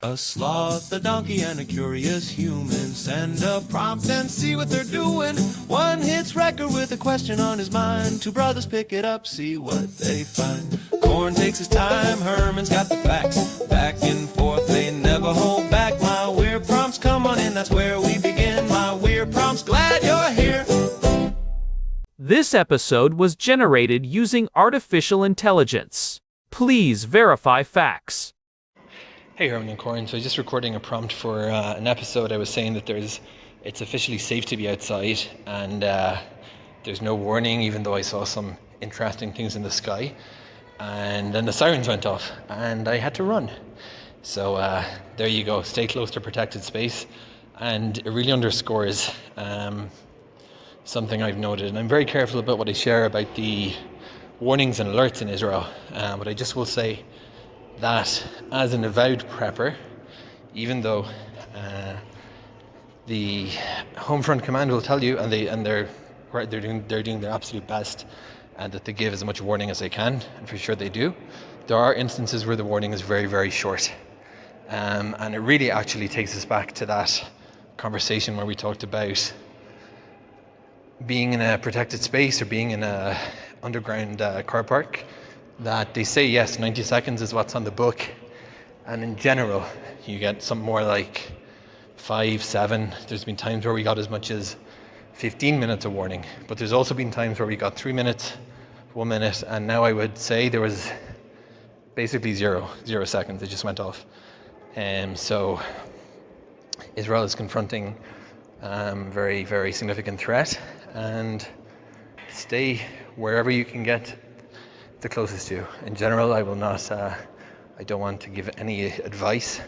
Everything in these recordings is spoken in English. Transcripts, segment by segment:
A sloth, a donkey, and a curious human. Send a prompt and see what they're doing. One hits record with a question on his mind. Two brothers pick it up, see what they find. Corn takes his time, Herman's got the facts. Back and forth, they never hold back. My weird prompts, come on in, that's where we begin. My weird prompts, glad you're here. This episode was generated using artificial intelligence. Please verify facts. Hey, Herman and Corin. So just recording a prompt for an episode. I was saying that it's officially safe to be outside, and there's no warning, even though I saw some interesting things in the sky. And then the sirens went off, and I had to run. So there you go. Stay close to protected space, and it really underscores something I've noted. And I'm very careful about what I share about the warnings and alerts in Israel. But I just will say that as an avowed prepper, even though the Home Front Command will tell you, and they're doing their absolute best, and that they give as much warning as they can, and for sure they do, there are instances where the warning is very, very short, and it really actually takes us back to that conversation where we talked about being in a protected space or being in a underground car park. That they say, yes, 90 seconds is what's on the book, and in general you get some more like 5, 7. There's been times where we got as much as 15 minutes of warning, but there's also been times where we got 3 minutes, 1 minute, and now I would say there was basically 0 seconds. It just went off. So Israel is confronting very, very significant threat, and stay wherever you can get the closest to. In general, I will not, I don't want to give any advice,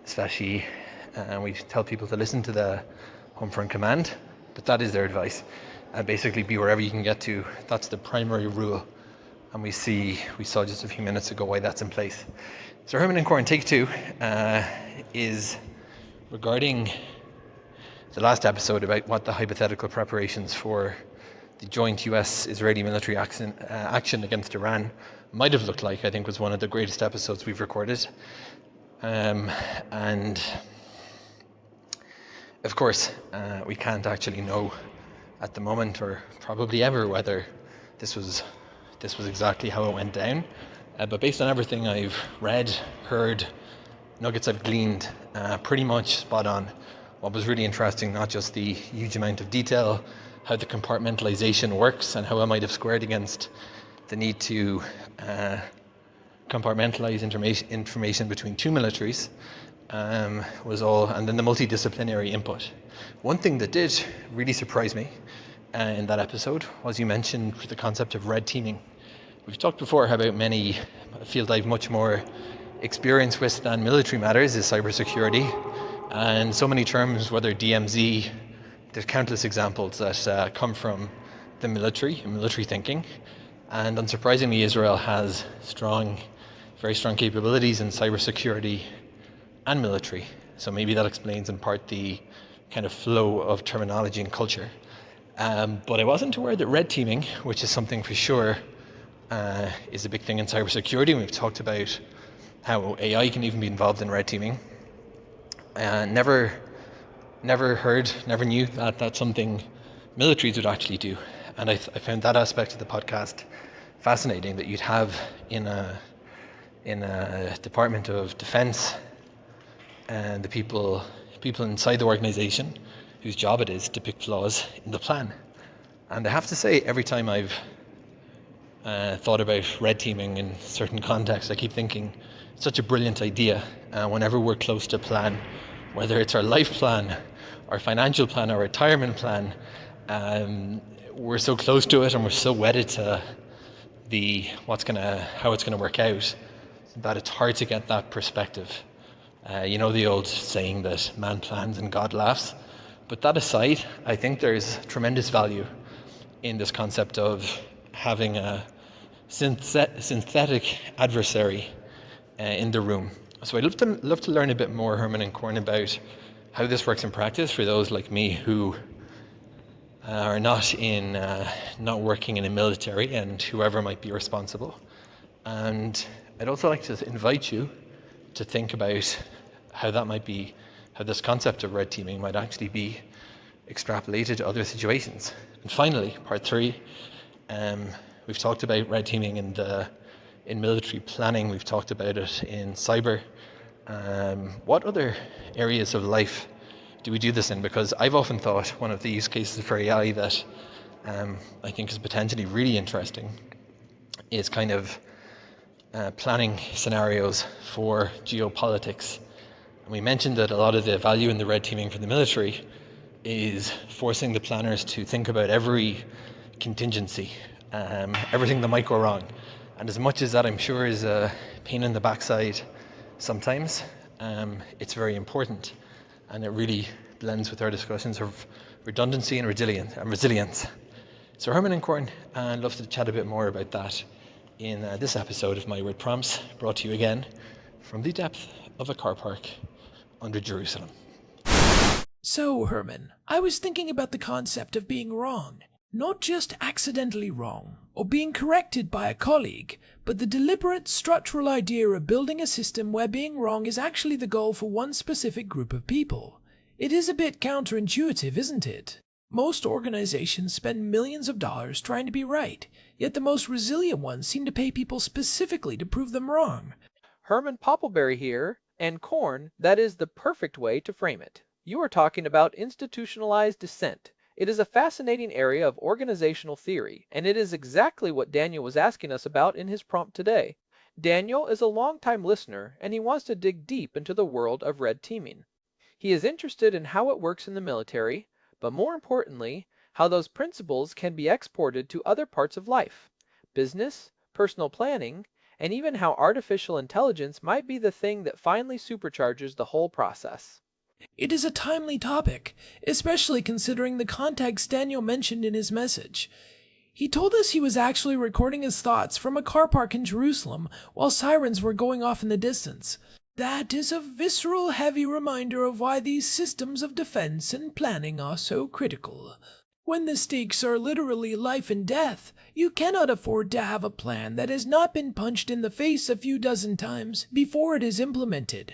especially we tell people to listen to the Home Front Command, but that is their advice. Basically be wherever you can get to. That's the primary rule. And we saw just a few minutes ago why that's in place. So Herman and Corin, take 2 is regarding the last episode about what the hypothetical preparations for the joint US-Israeli military action against Iran might have looked like. I think was one of the greatest episodes we've recorded. And of course, we can't actually know at the moment, or probably ever, whether this was exactly how it went down. But based on everything I've read, heard, nuggets I've gleaned, pretty much spot on. What was really interesting, not just the huge amount of detail, how the compartmentalization works and how it might have squared against the need to compartmentalize information between two militaries, was all, and then the multidisciplinary input. One thing that did really surprise me in that episode was you mentioned the concept of red teaming. We've talked before how about many field I've much more experience with than military matters is cybersecurity, and so many terms, whether DMZ, there's countless examples that come from the military thinking, and unsurprisingly Israel has very strong capabilities in cybersecurity and military, so maybe that explains in part the kind of flow of terminology and culture. But I wasn't aware that red teaming, which is something for sure is a big thing in cybersecurity, and we've talked about how AI can even be involved in red teaming. Never knew that that's something militaries would actually do. And I found that aspect of the podcast fascinating, that you'd have in a Department of Defense and the people inside the organization whose job it is to pick flaws in the plan. And I have to say, every time I've thought about red teaming in certain contexts, I keep thinking it's such a brilliant idea. Whenever we're close to plan, whether it's our life plan, our financial plan, our retirement plan, we're so close to it and we're so wedded to how it's gonna work out, that it's hard to get that perspective. You know the old saying that man plans and God laughs. But that aside, I think there's tremendous value in this concept of having a synthetic adversary in the room. So I'd love to learn a bit more, Herman and Corin, about how this works in practice for those like me who are not working in a military, and whoever might be responsible. And I'd also like to invite you to think about how that might be, how this concept of red teaming might actually be extrapolated to other situations. And finally, part 3, we've talked about red teaming in military planning, we've talked about it in cyber. What other areas of life do we do this in? Because I've often thought one of the use cases for AI that I think is potentially really interesting is kind of planning scenarios for geopolitics. And we mentioned that a lot of the value in the red teaming for the military is forcing the planners to think about every contingency, everything that might go wrong. And as much as that I'm sure is a pain in the backside sometimes, it's very important, and it really blends with our discussions of redundancy and resilience. So Herman and Corn, I'd love to chat a bit more about that in this episode of My Word Prompts, brought to you again from the depth of a car park under Jerusalem. So, Herman, I was thinking about the concept of being wrong. Not just accidentally wrong, or being corrected by a colleague, but the deliberate structural idea of building a system where being wrong is actually the goal for one specific group of people. It is a bit counterintuitive, isn't it? Most organizations spend millions of dollars trying to be right, yet the most resilient ones seem to pay people specifically to prove them wrong. Herman Poppleberry here, and Corn, that is the perfect way to frame it. You are talking about institutionalized dissent. It is a fascinating area of organizational theory, and it is exactly what Daniel was asking us about in his prompt today. Daniel is a longtime listener, and he wants to dig deep into the world of red teaming. He is interested in how it works in the military, but more importantly, how those principles can be exported to other parts of life, business, personal planning, and even how artificial intelligence might be the thing that finally supercharges the whole process. It is a timely topic, especially considering the context Daniel mentioned in his message. He told us he was actually recording his thoughts from a car park in Jerusalem while sirens were going off in the distance. That is a visceral, heavy reminder of why these systems of defense and planning are so critical. When the stakes are literally life and death, you cannot afford to have a plan that has not been punched in the face a few dozen times before it is implemented.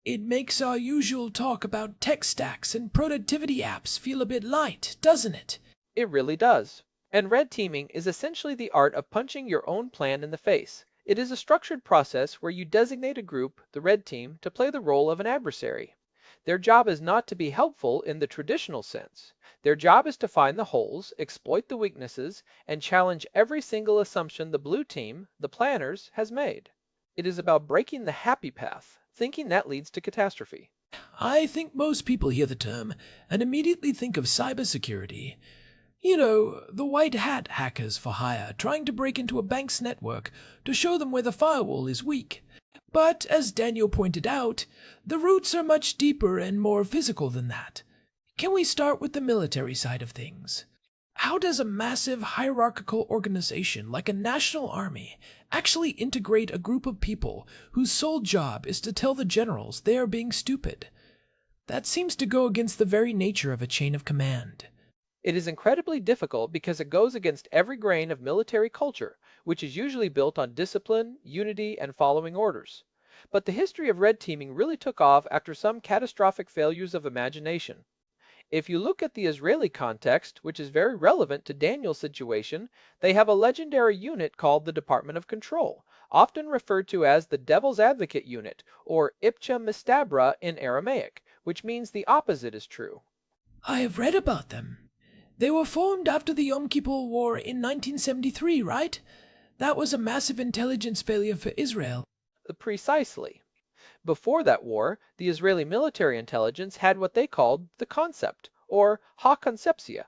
It makes our usual talk about tech stacks and productivity apps feel a bit light, doesn't it? It really does. And red teaming is essentially the art of punching your own plan in the face. It is a structured process where you designate a group, the red team, to play the role of an adversary. Their job is not to be helpful in the traditional sense. Their job is to find the holes, exploit the weaknesses, and challenge every single assumption the blue team, the planners, has made. It is about breaking the happy path, thinking that leads to catastrophe. I think most people hear the term and immediately think of cybersecurity. You know, the white hat hackers for hire trying to break into a bank's network to show them where the firewall is weak. But, as Daniel pointed out, the roots are much deeper and more physical than that. Can we start with the military side of things? How does a massive hierarchical organization like a national army actually integrate a group of people whose sole job is to tell the generals they are being stupid? That seems to go against the very nature of a chain of command. It is incredibly difficult because it goes against every grain of military culture, which is usually built on discipline, unity, and following orders. But the history of red teaming really took off after some catastrophic failures of imagination. If you look at the Israeli context, which is very relevant to Daniel's situation, they have a legendary unit called the Department of Control, often referred to as the Devil's Advocate Unit, or Ipcha Mistabra in Aramaic, which means the opposite is true. I have read about them. They were formed after the Yom Kippur War in 1973, right? That was a massive intelligence failure for Israel. Precisely. Before that war, the Israeli military intelligence had what they called the concept, or ha-conceptia.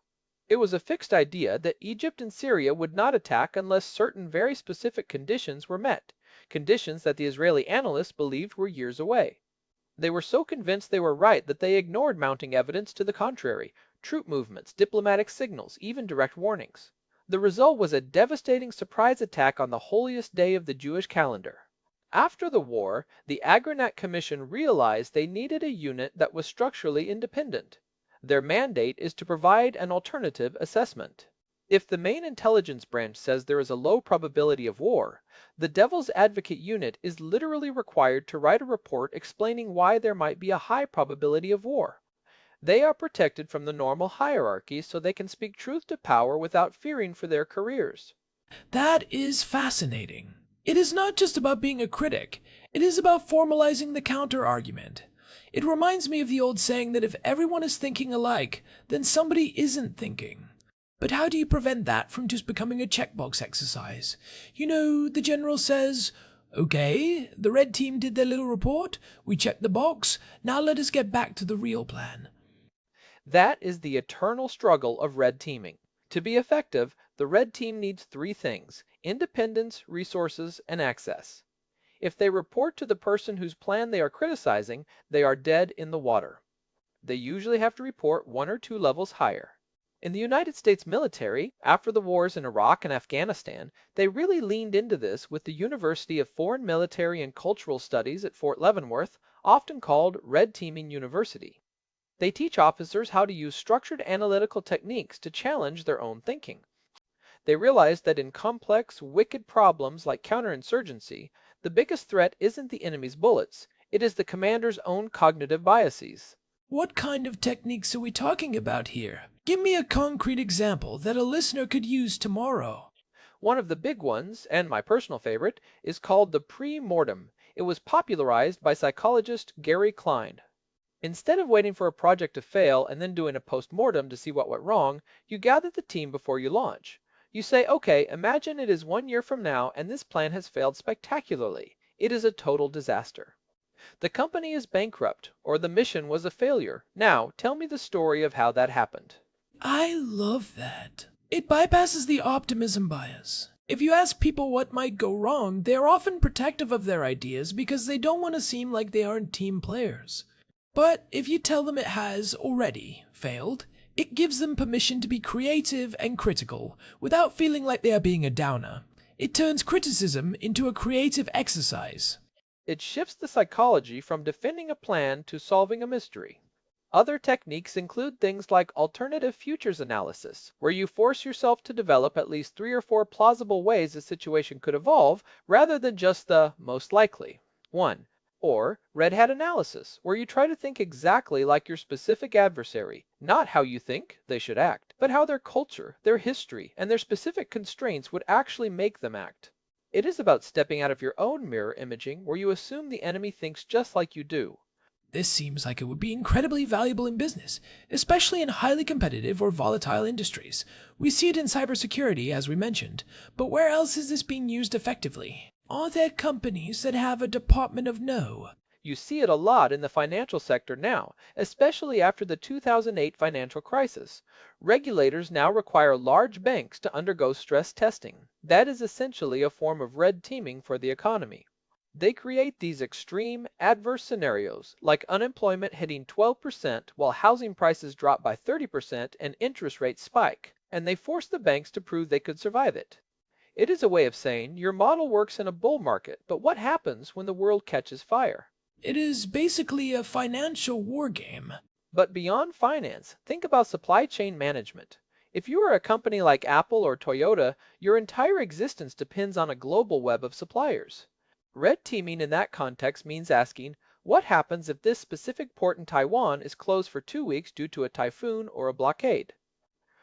It was a fixed idea that Egypt and Syria would not attack unless certain very specific conditions were met, conditions that the Israeli analysts believed were years away. They were so convinced they were right that they ignored mounting evidence to the contrary, troop movements, diplomatic signals, even direct warnings. The result was a devastating surprise attack on the holiest day of the Jewish calendar. After the war, the Agranat Commission realized they needed a unit that was structurally independent. Their mandate is to provide an alternative assessment. If the main intelligence branch says there is a low probability of war, the devil's advocate unit is literally required to write a report explaining why there might be a high probability of war. They are protected from the normal hierarchy so they can speak truth to power without fearing for their careers. That is fascinating. It is not just about being a critic, it is about formalizing the counter-argument. It reminds me of the old saying that if everyone is thinking alike, then somebody isn't thinking. But how do you prevent that from just becoming a checkbox exercise? You know, the general says, "Okay, the red team did their little report, we checked the box, now let us get back to the real plan." That is the eternal struggle of red teaming. To be effective, the red team needs three things: independence, resources, and access. If they report to the person whose plan they are criticizing, they are dead in the water. They usually have to report 1 or 2 levels higher. In the United States military, after the wars in Iraq and Afghanistan, they really leaned into this with the University of Foreign Military and Cultural Studies at Fort Leavenworth, often called Red Teaming University. They teach officers how to use structured analytical techniques to challenge their own thinking. They realize that in complex, wicked problems like counterinsurgency, the biggest threat isn't the enemy's bullets, it is the commander's own cognitive biases. What kind of techniques are we talking about here? Give me a concrete example that a listener could use tomorrow. One of the big ones, and my personal favorite, is called the Pre-Mortem. It was popularized by psychologist Gary Klein. Instead of waiting for a project to fail and then doing a post-mortem to see what went wrong, you gather the team before you launch. You say, okay, imagine it is 1 year from now and this plan has failed spectacularly. It is a total disaster. The company is bankrupt, or the mission was a failure. Now, tell me the story of how that happened. I love that. It bypasses the optimism bias. If you ask people what might go wrong, they are often protective of their ideas because they don't want to seem like they aren't team players. But if you tell them it has already failed, it gives them permission to be creative and critical without feeling like they are being a downer. It turns criticism into a creative exercise. It shifts the psychology from defending a plan to solving a mystery. Other techniques include things like alternative futures analysis, where you force yourself to develop at least 3 or 4 plausible ways a situation could evolve rather than just the most likely one. Or red hat analysis, where you try to think exactly like your specific adversary, not how you think they should act, but how their culture, their history, and their specific constraints would actually make them act. It is about stepping out of your own mirror imaging where you assume the enemy thinks just like you do. This seems like it would be incredibly valuable in business, especially in highly competitive or volatile industries. We see it in cybersecurity, as we mentioned, but where else is this being used effectively? Are there companies that have a department of no? You see it a lot in the financial sector now, especially after the 2008 financial crisis. Regulators now require large banks to undergo stress testing. That is essentially a form of red teaming for the economy. They create these extreme, adverse scenarios, like unemployment hitting 12% while housing prices drop by 30% and interest rates spike, and they force the banks to prove they could survive it. It is a way of saying, your model works in a bull market, but what happens when the world catches fire? It is basically a financial war game. But beyond finance, think about supply chain management. If you are a company like Apple or Toyota, your entire existence depends on a global web of suppliers. Red teaming in that context means asking, what happens if this specific port in Taiwan is closed for 2 weeks due to a typhoon or a blockade?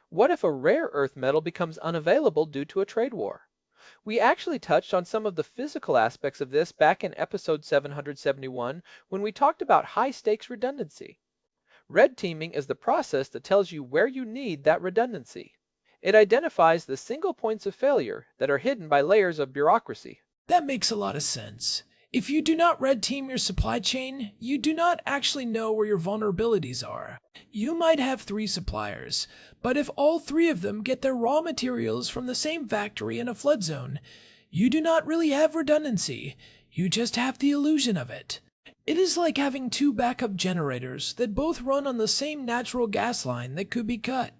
What if a rare earth metal becomes unavailable due to a trade war? We actually touched on some of the physical aspects of this back in episode 771 when we talked about high-stakes redundancy. Red teaming is the process that tells you where you need that redundancy. It identifies the single points of failure that are hidden by layers of bureaucracy. That makes a lot of sense. If you do not red team your supply chain, you do not actually know where your vulnerabilities are. You might have 3 suppliers, but if all 3 of them get their raw materials from the same factory in a flood zone, you do not really have redundancy. You just have the illusion of it. It is like having 2 backup generators that both run on the same natural gas line that could be cut.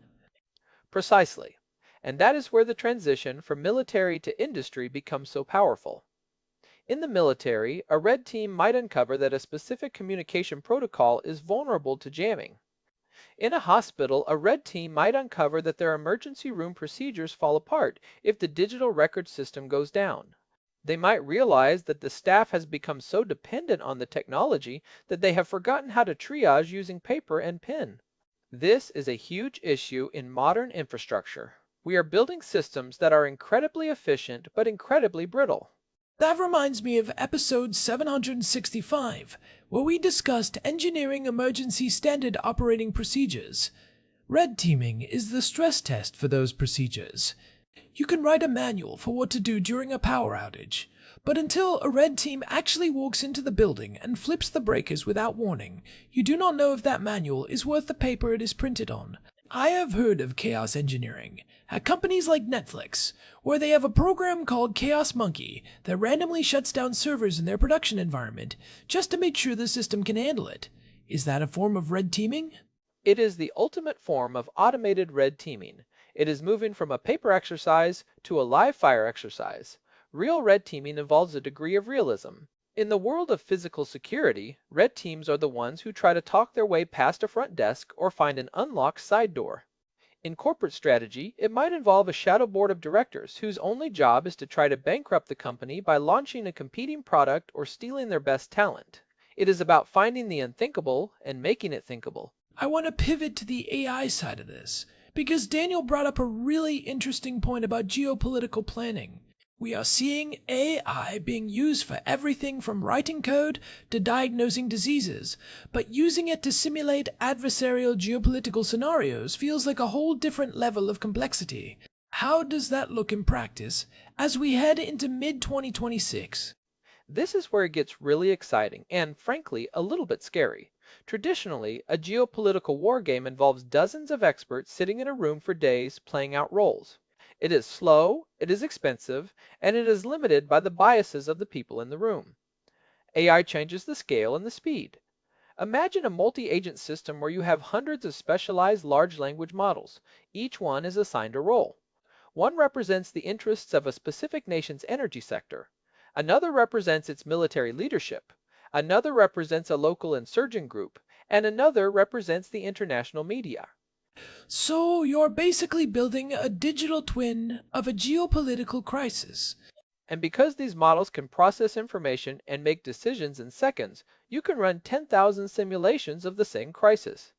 Precisely. And that is where the transition from military to industry becomes so powerful. In the military, a red team might uncover that a specific communication protocol is vulnerable to jamming. In a hospital, a red team might uncover that their emergency room procedures fall apart if the digital record system goes down. They might realize that the staff has become so dependent on the technology that they have forgotten how to triage using paper and pen. This is a huge issue in modern infrastructure. We are building systems that are incredibly efficient but incredibly brittle. That reminds me of episode 765, where we discussed engineering emergency standard operating procedures. Red teaming is the stress test for those procedures. You can write a manual for what to do during a power outage, but until a red team actually walks into the building and flips the breakers without warning, you do not know if that manual is worth the paper it is printed on. I have heard of chaos engineering at companies like Netflix, where they have a program called Chaos Monkey that randomly shuts down servers in their production environment just to make sure the system can handle it. Is that a form of red teaming? It is the ultimate form of automated red teaming. It is moving from a paper exercise to a live fire exercise. Real red teaming involves a degree of realism. In the world of physical security, red teams are the ones who try to talk their way past a front desk or find an unlocked side door. In corporate strategy, it might involve a shadow board of directors whose only job is to try to bankrupt the company by launching a competing product or stealing their best talent. It is about finding the unthinkable and making it thinkable. I want to pivot to the AI side of this, because Daniel brought up a really interesting point about geopolitical planning. We are seeing AI being used for everything from writing code to diagnosing diseases, but using it to simulate adversarial geopolitical scenarios feels like a whole different level of complexity. How does that look in practice as we head into mid-2026? This is where it gets really exciting and, frankly, a little bit scary. Traditionally, a geopolitical war game involves dozens of experts sitting in a room for days playing out roles. It is slow, it is expensive, and it is limited by the biases of the people in the room. AI changes the scale and the speed. Imagine a multi-agent system where you have hundreds of specialized large language models. Each one is assigned a role. One represents the interests of a specific nation's energy sector. Another represents its military leadership. Another represents a local insurgent group. And another represents the international media. So you're basically building a digital twin of a geopolitical crisis. And because these models can process information and make decisions in seconds, you can run 10,000 simulations of the same crisis.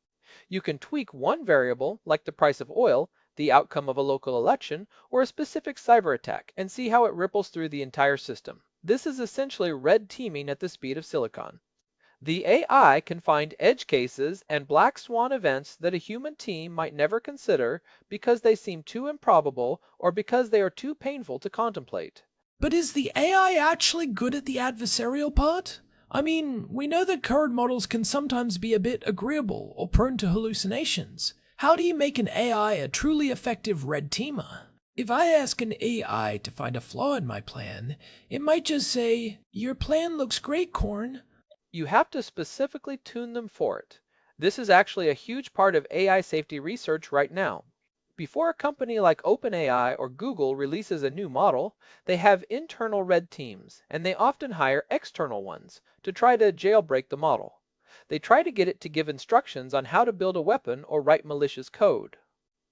You can tweak one variable, like the price of oil, the outcome of a local election, or a specific cyber attack, and see how it ripples through the entire system. This is essentially red teaming at the speed of silicon. The AI can find edge cases and black swan events that a human team might never consider because they seem too improbable or because they are too painful to contemplate. But is the AI actually good at the adversarial part? I mean, we know that code models can sometimes be a bit agreeable or prone to hallucinations. How do you make an AI a truly effective red teamer? If I ask an AI to find a flaw in my plan, it might just say, "Your plan looks great, Corn." You have to specifically tune them for it. This is actually a huge part of AI safety research right now. Before a company like OpenAI or Google releases a new model, they have internal red teams, and they often hire external ones to try to jailbreak the model. They try to get it to give instructions on how to build a weapon or write malicious code.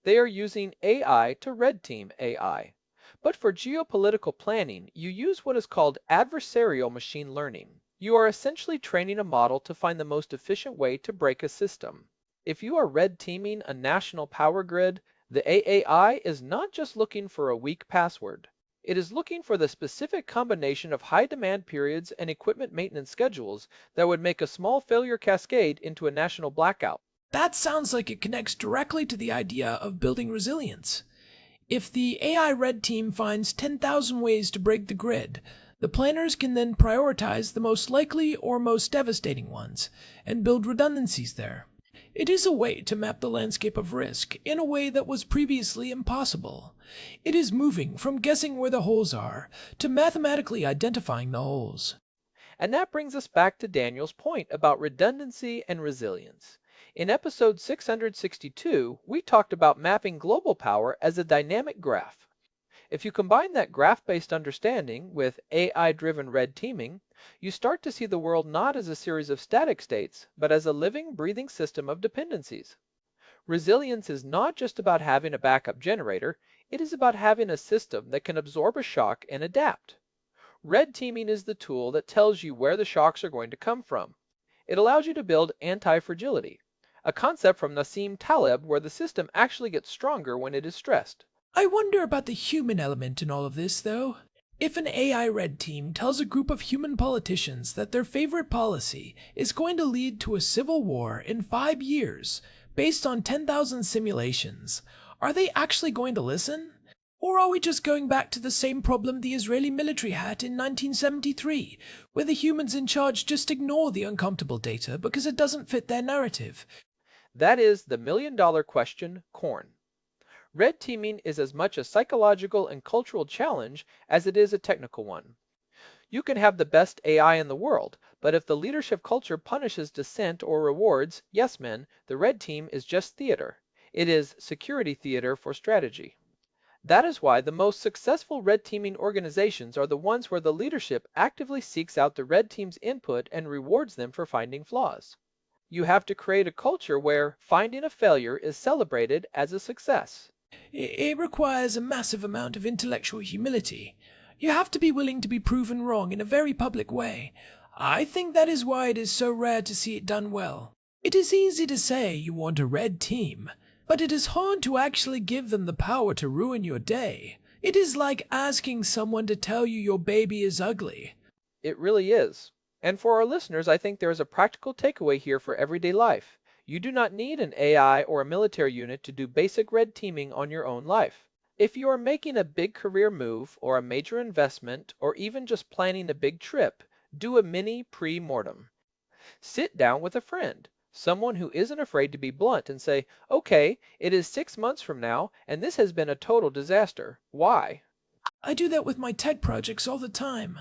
They are using AI to red team AI. But for geopolitical planning, you use what is called adversarial machine learning. You are essentially training a model to find the most efficient way to break a system. If you are red teaming a national power grid, the AAI is not just looking for a weak password. It is looking for the specific combination of high demand periods and equipment maintenance schedules that would make a small failure cascade into a national blackout. That sounds like it connects directly to the idea of building resilience. If the AI red team finds 10,000 ways to break the grid, the planners can then prioritize the most likely or most devastating ones and build redundancies there. It is a way to map the landscape of risk in a way that was previously impossible. It is moving from guessing where the holes are to mathematically identifying the holes. And that brings us back to Daniel's point about redundancy and resilience. In episode 662, we talked about mapping global power as a dynamic graph. If you combine that graph-based understanding with AI-driven red teaming, you start to see the world not as a series of static states, but as a living, breathing system of dependencies. Resilience is not just about having a backup generator, it is about having a system that can absorb a shock and adapt. Red teaming is the tool that tells you where the shocks are going to come from. It allows you to build anti-fragility, a concept from Nassim Taleb where the system actually gets stronger when it is stressed. I wonder about the human element in all of this, though. If an AI red team tells a group of human politicians that their favorite policy is going to lead to a civil war in 5 years, based on 10,000 simulations, are they actually going to listen? Or are we just going back to the same problem the Israeli military had in 1973, where the humans in charge just ignore the uncomfortable data because it doesn't fit their narrative? That is the million-dollar question, corn. Red teaming is as much a psychological and cultural challenge as it is a technical one. You can have the best AI in the world, but if the leadership culture punishes dissent or rewards yes men, the red team is just theater. It is security theater for strategy. That is why the most successful red teaming organizations are the ones where the leadership actively seeks out the red team's input and rewards them for finding flaws. You have to create a culture where finding a failure is celebrated as a success. It requires a massive amount of intellectual humility. You have to be willing to be proven wrong in a very public way. I think that is why it is so rare to see it done well. It is easy to say you want a red team, but it is hard to actually give them the power to ruin your day. It is like asking someone to tell you your baby is ugly. It really is. And for our listeners, I think there is a practical takeaway here for everyday life. You do not need an AI or a military unit to do basic red teaming on your own life. If you are making a big career move or a major investment or even just planning a big trip, do a mini pre-mortem. Sit down with a friend, someone who isn't afraid to be blunt and say, okay, it is 6 months from now and this has been a total disaster. Why? I do that with my tech projects all the time.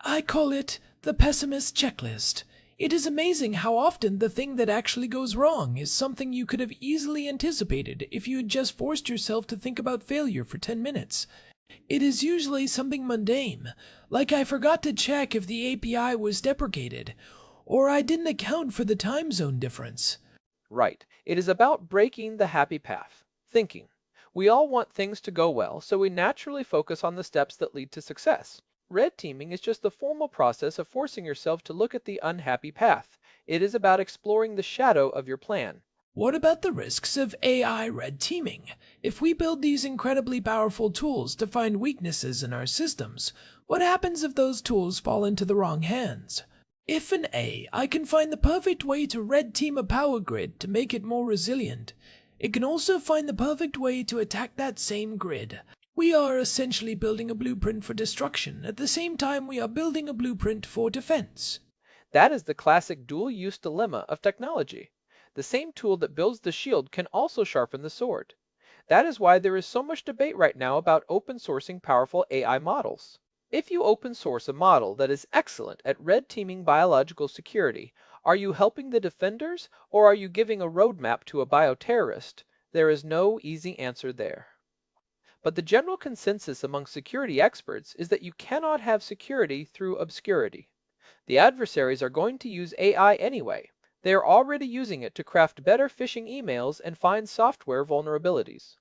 I call it the pessimist checklist. It is amazing how often the thing that actually goes wrong is something you could have easily anticipated if you had just forced yourself to think about failure for 10 minutes. It is usually something mundane, like I forgot to check if the API was deprecated, or I didn't account for the time zone difference. Right. It is about breaking the happy path. Thinking. We all want things to go well, so we naturally focus on the steps that lead to success. Red teaming is just the formal process of forcing yourself to look at the unhappy path. It is about exploring the shadow of your plan. What about the risks of AI red teaming? If we build these incredibly powerful tools to find weaknesses in our systems, what happens if those tools fall into the wrong hands? If an AI can find the perfect way to red team a power grid to make it more resilient, it can also find the perfect way to attack that same grid. We are essentially building a blueprint for destruction at the same time we are building a blueprint for defense. That is the classic dual-use dilemma of technology. The same tool that builds the shield can also sharpen the sword. That is why there is so much debate right now about open sourcing powerful AI models. If you open source a model that is excellent at red teaming biological security, are you helping the defenders or are you giving a roadmap to a bioterrorist? There is no easy answer there. But the general consensus among security experts is that you cannot have security through obscurity. The adversaries are going to use AI anyway. They are already using it to craft better phishing emails and find software vulnerabilities.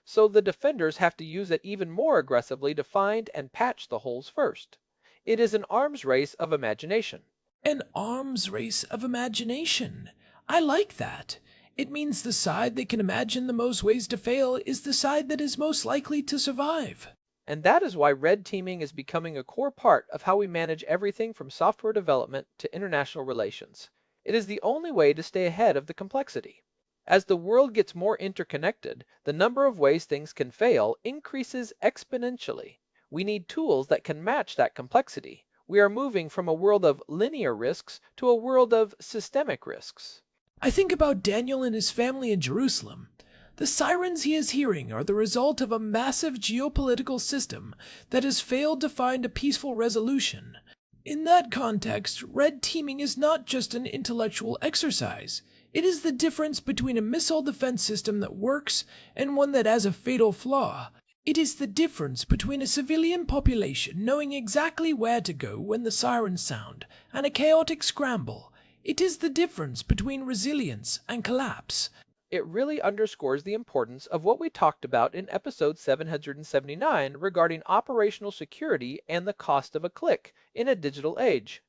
So the defenders have to use it even more aggressively to find and patch the holes first. It is an arms race of imagination. An arms race of imagination. I like that. It means the side that can imagine the most ways to fail is the side that is most likely to survive. And that is why red teaming is becoming a core part of how we manage everything from software development to international relations. It is the only way to stay ahead of the complexity. As the world gets more interconnected, the number of ways things can fail increases exponentially. We need tools that can match that complexity. We are moving from a world of linear risks to a world of systemic risks. I think about Daniel and his family in Jerusalem. The sirens he is hearing are the result of a massive geopolitical system that has failed to find a peaceful resolution. In that context, red teaming is not just an intellectual exercise. It is the difference between a missile defense system that works and one that has a fatal flaw. It is the difference between a civilian population knowing exactly where to go when the sirens sound and a chaotic scramble. It is the difference between resilience and collapse. It really underscores the importance of what we talked about in episode 779 regarding operational security and the cost of a click in a digital age.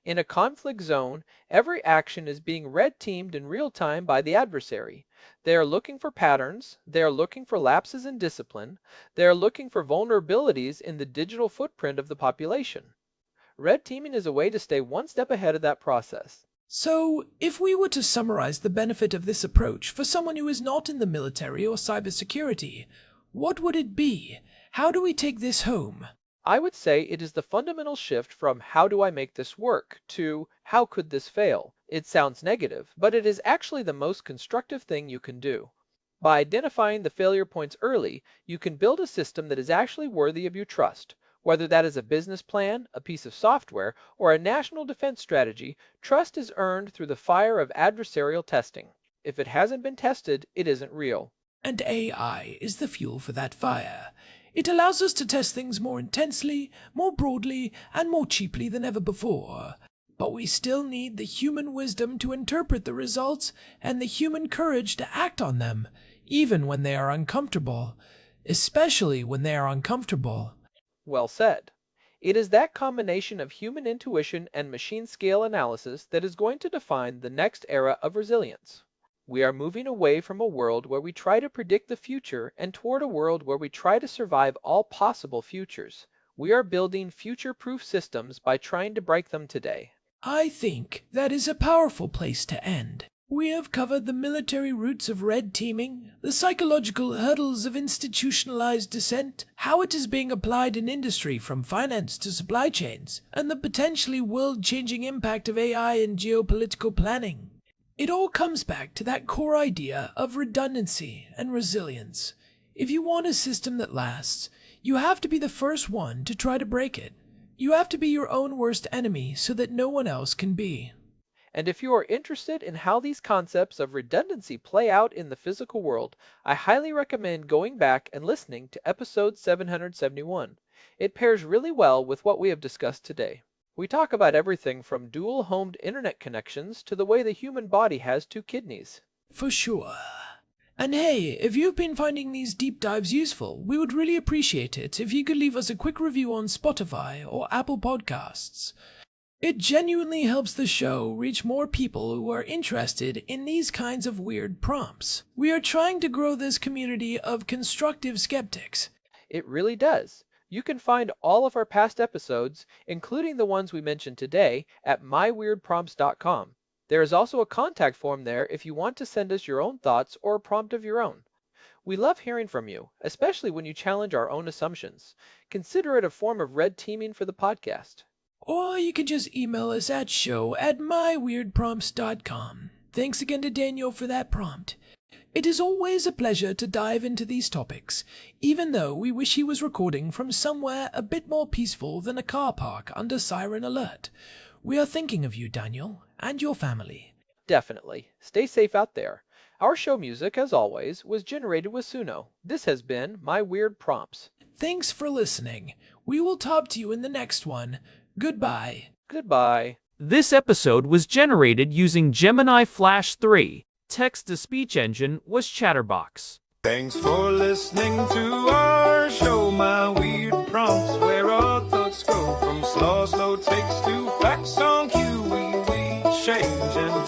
In a conflict zone, every action is being red teamed in real time by the adversary. They are looking for patterns, they are looking for lapses in discipline, they are looking for vulnerabilities in the digital footprint of the population. Red teaming is a way to stay one step ahead of that process. So, if we were to summarize the benefit of this approach for someone who is not in the military or cybersecurity, what would it be? How do we take this home? I would say it is the fundamental shift from how do I make this work to how could this fail. It sounds negative, but it is actually the most constructive thing you can do. By identifying the failure points early, you can build a system that is actually worthy of your trust. Whether that is a business plan, a piece of software, or a national defense strategy, trust is earned through the fire of adversarial testing. If it hasn't been tested, it isn't real. And AI is the fuel for that fire. It allows us to test things more intensely, more broadly, and more cheaply than ever before. But we still need the human wisdom to interpret the results and the human courage to act on them, even when they are uncomfortable. Especially when they are uncomfortable. Well said. It is that combination of human intuition and machine scale analysis that is going to define the next era of resilience. We are moving away from a world where we try to predict the future and toward a world where we try to survive all possible futures. We are building future-proof systems by trying to break them today. I think that is a powerful place to end. We have covered the military roots of red teaming, the psychological hurdles of institutionalized dissent, how it is being applied in industry from finance to supply chains, and the potentially world-changing impact of AI in geopolitical planning. It all comes back to that core idea of redundancy and resilience. If you want a system that lasts, you have to be the first one to try to break it. You have to be your own worst enemy so that no one else can be. And if you are interested in how these concepts of redundancy play out in the physical world, I highly recommend going back and listening to episode 771. It pairs really well with what we have discussed today. We talk about everything from dual-homed internet connections to the way the human body has 2 kidneys. For sure. And hey, if you've been finding these deep dives useful, we would really appreciate it if you could leave us a quick review on Spotify or Apple Podcasts. It genuinely helps the show reach more people who are interested in these kinds of weird prompts. We are trying to grow this community of constructive skeptics. It really does. You can find all of our past episodes, including the ones we mentioned today, at myweirdprompts.com. There is also a contact form there if you want to send us your own thoughts or a prompt of your own. We love hearing from you, especially when you challenge our own assumptions. Consider it a form of red teaming for the podcast. Or you can just email us at show@myweirdprompts.com. Thanks again to Daniel for that prompt. It is always a pleasure to dive into these topics, even though we wish he was recording from somewhere a bit more peaceful than a car park under siren alert. We are thinking of you, Daniel, and your family. Definitely. Stay safe out there. Our show music, as always, was generated with Suno. This has been My Weird Prompts. Thanks for listening. We will talk to you in the next one. Goodbye. Goodbye. This episode was generated using Gemini Flash 3. Text-to-speech engine was Chatterbox. Thanks for listening to our show, My Weird Prompts, where our thoughts go from slow takes to facts on cue. We change and